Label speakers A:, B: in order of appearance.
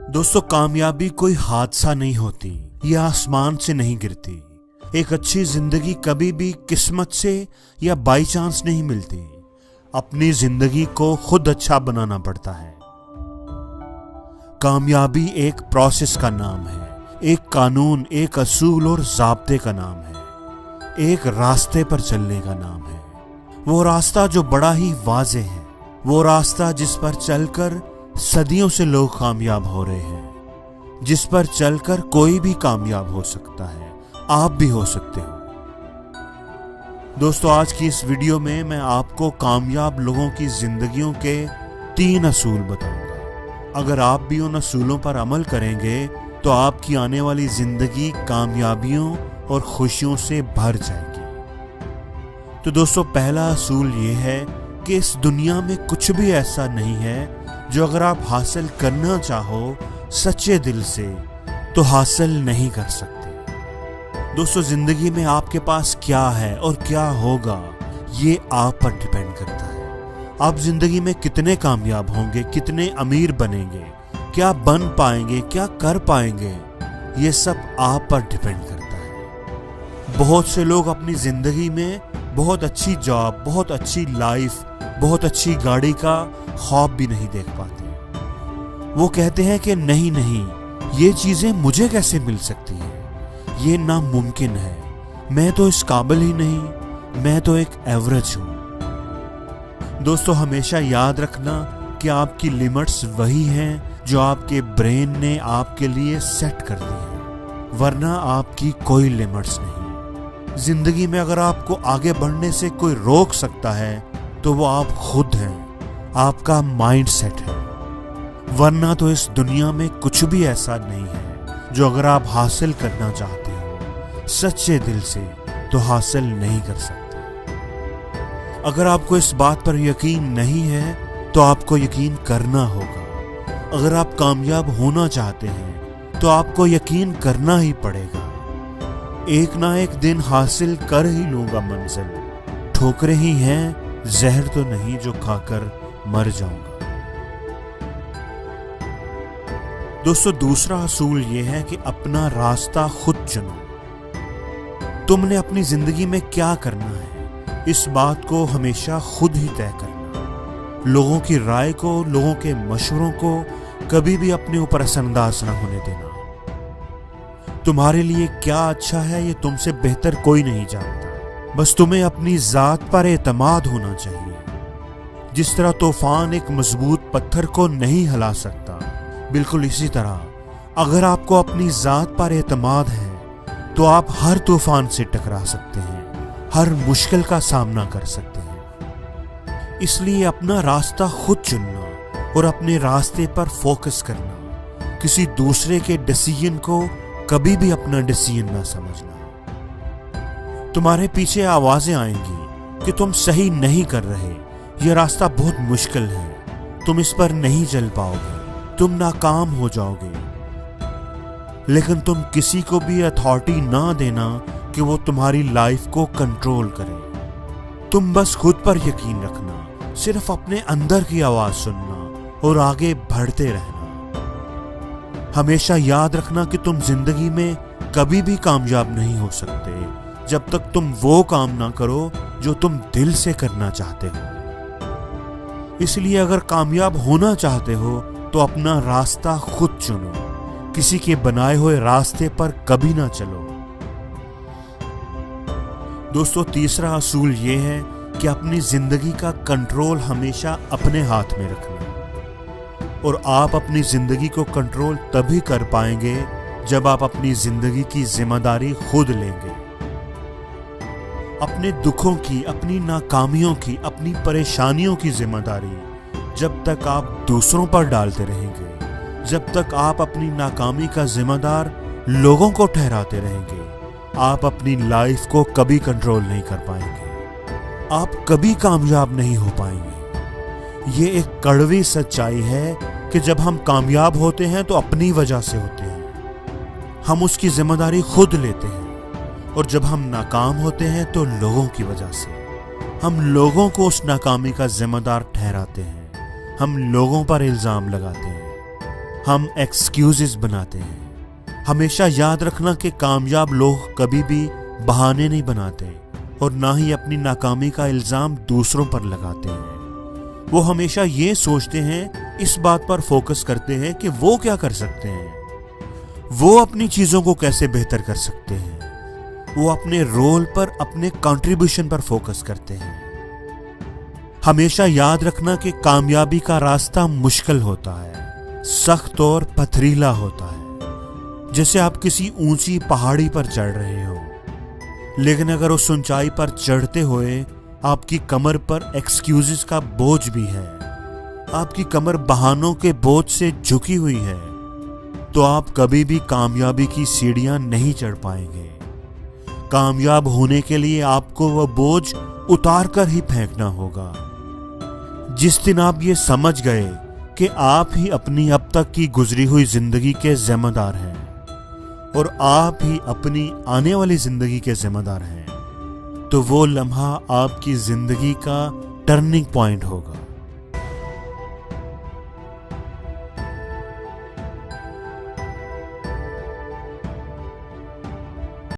A: दोस्तों, कामयाबी कोई हादसा नहीं होती, ये आसमान से नहीं गिरती। एक अच्छी जिंदगी कभी भी किस्मत से या बाई चांस नहीं मिलती। अपनी जिंदगी को खुद अच्छा बनाना पड़ता है। कामयाबी एक प्रोसेस का नाम है, एक कानून, एक असूल और ज़ाब्ते का नाम है, एक रास्ते पर चलने का नाम है। वो रास्ता जो बड़ा ही वाज़ेह है, वो रास्ता जिस पर चलकर सदियों से लोग कामयाब हो रहे हैं, जिस पर चलकर कोई भी कामयाब हो सकता है, आप भी हो सकते हो। दोस्तों, आज की इस वीडियो में मैं आपको कामयाब लोगों की जिंदगियों के 3 असूल बताऊंगा। अगर आप भी उन असूलों पर अमल करेंगे तो आपकी आने वाली जिंदगी कामयाबियों और खुशियों से भर जाएगी। तो दोस्तों, पहला असूल ये है कि इस दुनिया में कुछ भी ऐसा नहीं है जो अगर आप हासिल करना चाहो सच्चे दिल से तो हासिल नहीं कर सकते। दोस्तों, जिंदगी में आपके पास क्या है और क्या होगा, ये आप पर डिपेंड करता है। आप जिंदगी में कितने कामयाब होंगे, कितने अमीर बनेंगे, क्या बन पाएंगे, क्या कर पाएंगे, ये सब आप पर डिपेंड करता है। बहुत से लोग अपनी जिंदगी में बहुत अच्छी जॉब, बहुत अच्छी लाइफ, बहुत अच्छी गाड़ी का ख्वाब भी नहीं देख पाते। वो कहते हैं कि नहीं, ये चीजें मुझे कैसे मिल सकती है, ये नामुमकिन है, मैं तो इस काबिल ही नहीं, मैं तो एक एवरेज हूं। दोस्तों, हमेशा याद रखना कि आपकी लिमिट्स वही हैं जो आपके ब्रेन ने आपके लिए सेट कर दी है, वरना आपकी कोई लिमिट्स नहीं। जिंदगी में अगर आपको आगे बढ़ने से कोई रोक सकता है तो वो आप खुद हैं, आपका माइंड सेट है। वरना तो इस दुनिया में कुछ भी ऐसा नहीं है जो अगर आप हासिल करना चाहते हो सच्चे दिल से तो हासिल नहीं कर सकते। अगर आपको इस बात पर यकीन नहीं है तो आपको यकीन करना होगा। अगर आप कामयाब होना चाहते हैं तो आपको यकीन करना ही पड़ेगा। एक ना एक दिन हासिल कर ही लूंगा मंजिल, ठोकरें ही हैं, जहर तो नहीं जो खाकर मर जाऊंगा। दोस्तों, दूसरा असूल यह है कि अपना रास्ता खुद चुनो। तुमने अपनी जिंदगी में क्या करना है, इस बात को हमेशा खुद ही तय करना। लोगों की राय को, लोगों के मशवरों को कभी भी अपने ऊपर असरअंदाज ना होने देना। तुम्हारे लिए क्या अच्छा है ये तुमसे बेहतर कोई नहीं जानता। बस तुम्हें अपनी जात पर एतमाद होना चाहिए। जिस तरह तूफान एक मजबूत पत्थर को नहीं हिला सकता, बिल्कुल इसी तरह अगर आपको अपनी जात पर एतमाद है तो आप हर तूफान से टकरा सकते हैं, हर मुश्किल का सामना कर सकते हैं। इसलिए अपना रास्ता खुद चुनना और अपने रास्ते पर फोकस करना। किसी दूसरे के डिसीजन को कभी भी अपना डिसीजन ना समझना। तुम्हारे पीछे आवाजें आएंगी कि तुम सही नहीं कर रहे, यह रास्ता बहुत मुश्किल है, तुम इस पर नहीं चल पाओगे, तुम नाकाम हो जाओगे। लेकिन तुम किसी को भी अथॉरिटी ना देना कि वो तुम्हारी लाइफ को कंट्रोल करे। तुम बस खुद पर यकीन रखना, सिर्फ अपने अंदर की आवाज सुनना और आगे बढ़ते रहना। हमेशा याद रखना कि तुम जिंदगी में कभी भी कामयाब नहीं हो सकते जब तक तुम वो काम ना करो जो तुम दिल से करना चाहते हो। इसलिए अगर कामयाब होना चाहते हो तो अपना रास्ता खुद चुनो, किसी के बनाए हुए रास्ते पर कभी ना चलो। दोस्तों, तीसरा असूल ये है कि अपनी जिंदगी का कंट्रोल हमेशा अपने हाथ में रखना। और आप अपनी जिंदगी को कंट्रोल तभी कर पाएंगे जब आप अपनी जिंदगी की जिम्मेदारी खुद लेंगे। अपने दुखों की, अपनी नाकामियों की, अपनी परेशानियों की जिम्मेदारी जब तक आप दूसरों पर डालते रहेंगे, जब तक आप अपनी नाकामी का जिम्मेदार लोगों को ठहराते रहेंगे, आप अपनी लाइफ को कभी कंट्रोल नहीं कर पाएंगे। आप कभी कामयाब नहीं हो पाएंगे। ये एक कड़वी सच्चाई है कि जब हम कामयाब होते हैं तो अपनी वजह से होते हैं, हम उसकी जिम्मेदारी खुद लेते हैं। और जब हम नाकाम होते हैं तो लोगों की वजह से, हम लोगों को उस नाकामी का जिम्मेदार ठहराते हैं, हम लोगों पर इल्जाम लगाते हैं। ہم ایکسکیوزز بناتے ہیں۔ ہمیشہ یاد رکھنا کہ کامیاب لوگ کبھی بھی بہانے نہیں بناتے اور نہ ہی اپنی ناکامی کا الزام دوسروں پر لگاتے ہیں۔ وہ ہمیشہ یہ سوچتے ہیں، اس بات پر فوکس کرتے ہیں کہ وہ کیا کر سکتے ہیں، وہ اپنی چیزوں کو کیسے بہتر کر سکتے ہیں۔ وہ اپنے رول پر، اپنے کنٹریبیوشن پر فوکس کرتے ہیں۔ ہمیشہ یاد رکھنا کہ کامیابی کا راستہ مشکل ہوتا ہے، سخت اور پتھریلا ہوتا ہے، جیسے آپ کسی اونچی پہاڑی پر چڑھ رہے ہو، لیکن اگر اس اونچائی پر چڑھتے ہوئے آپ کی کمر پر ایکسکیوزز کا بوجھ بھی ہے، آپ کی کمر بہانوں کے بوجھ سے جھکی ہوئی ہے، تو آپ کبھی بھی کامیابی کی سیڑھیاں نہیں چڑھ پائیں گے۔ کامیاب ہونے کے لیے آپ کو وہ بوجھ اتار کر ہی پھینکنا ہوگا۔ جس دن آپ یہ سمجھ گئے کہ آپ ہی اپنی اب تک کی گزری ہوئی زندگی کے ذمہ دار ہیں اور آپ ہی اپنی آنے والی زندگی کے ذمہ دار ہیں، تو وہ لمحہ آپ کی زندگی کا ٹرننگ پوائنٹ ہوگا۔